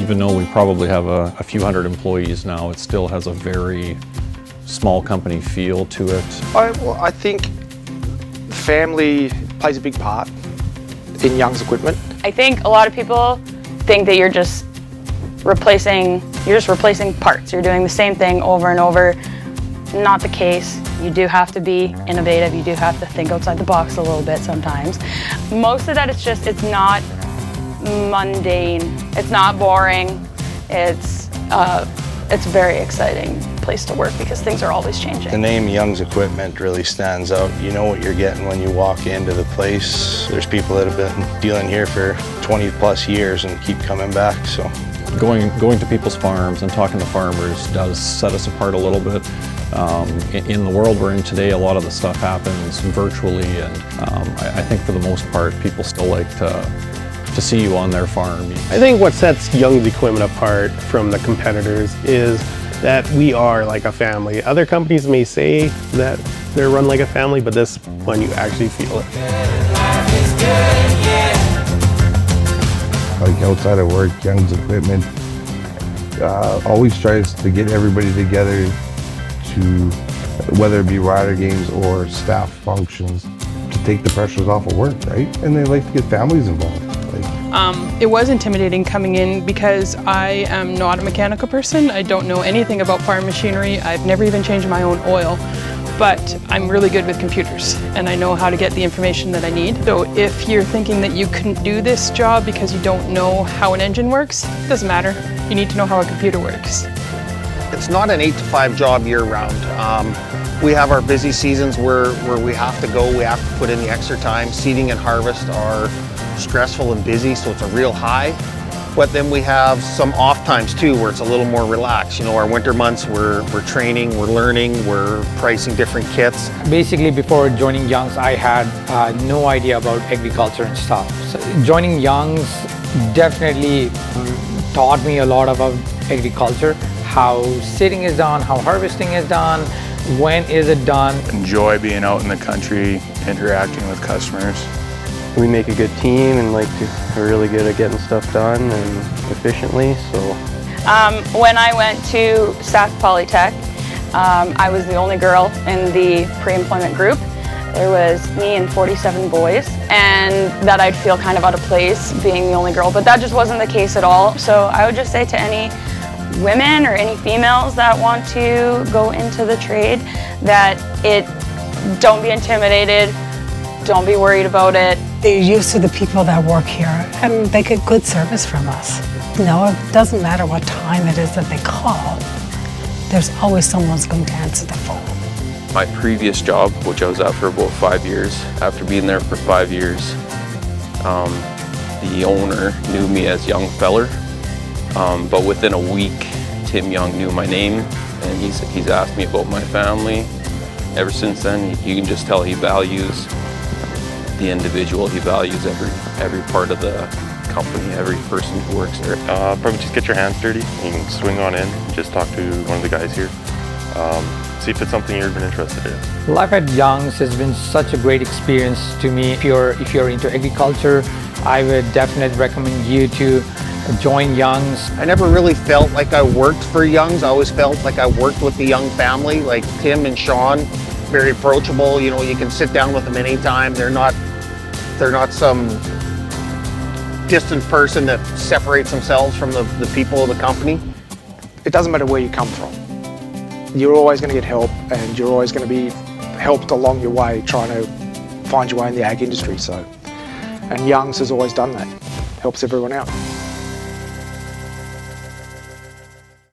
Even though we probably have a few hundred employees now, it still has a very small company feel to it. I think family plays a big part in Young's Equipment. I think a lot of people think that you're just replacing parts. You're doing the same thing over and over. Not the case. You do have to be innovative. You do have to think outside the box a little bit sometimes. Most of that, it's not mundane. It's not boring. It's a very exciting place to work because things are always changing. The name Young's Equipment really stands out. You know what you're getting when you walk into the place. There's people that have been dealing here for 20 plus years and keep coming back. So going to people's farms and talking to farmers does set us apart a little bit. In the world we're in today, a lot of the stuff happens virtually, and I think for the most part, people still like to see you on their farm. I think what sets Young's Equipment apart from the competitors is that we are like a family. Other companies may say that they're run like a family, but this one you actually feel it. Like outside of work, Young's Equipment always tries to get everybody together to, whether it be rider games or staff functions, to take the pressures off of work, right? And they like to get families involved. It was intimidating coming in because I am not a mechanical person. I don't know anything about farm machinery. I've never even changed my own oil, but I'm really good with computers and I know how to get the information that I need. So if you're thinking that you couldn't do this job because you don't know how an engine works, it doesn't matter. You need to know how a computer works. It's not an 8 to 5 job year round. We have our busy seasons where we have to go, we have to put in the extra time. Seeding and harvest are stressful and busy, so it's a real high. But then we have some off times too, where it's a little more relaxed. You know, our winter months, we're training, we're learning, we're pricing different kits. Basically, before joining Young's, I had no idea about agriculture and stuff. So joining Young's definitely taught me a lot about agriculture, how seeding is done, how harvesting is done, when is it done. Enjoy being out in the country, interacting with customers. We make a good team and we're really good at getting stuff done and efficiently. So when I went to Sask Polytech, I was the only girl in the pre-employment group. There was me and 47 boys, and that I'd feel kind of out of place being the only girl, but that just wasn't the case at all. So I would just say to any women or any females that want to go into the trade that don't be intimidated, don't be worried about it. They're used to the people that work here and they get good service from us. You know, it doesn't matter what time it is that they call, there's always someone's going to answer the phone. My previous job, which I was at for about 5 years, after being there for 5 years, the owner knew me as Young Feller, but within a week, Tim Young knew my name and he's asked me about my family. Ever since then, you can just tell he values the individual. He values every part of the company, every person who works there. Probably just get your hands dirty. You can swing on in, just talk to one of the guys here. See if it's something you've been interested in. Life at Young's has been such a great experience to me. If you're into agriculture, I would definitely recommend you to join Young's. I never really felt like I worked for Young's. I always felt like I worked with the Young family, like Tim and Sean, very approachable. You know, you can sit down with them anytime. They're not some distant person that separates themselves from the people of the company. It doesn't matter where you come from. You're always going to get help, and you're always going to be helped along your way trying to find your way in the ag industry. And Young's has always done that, helps everyone out.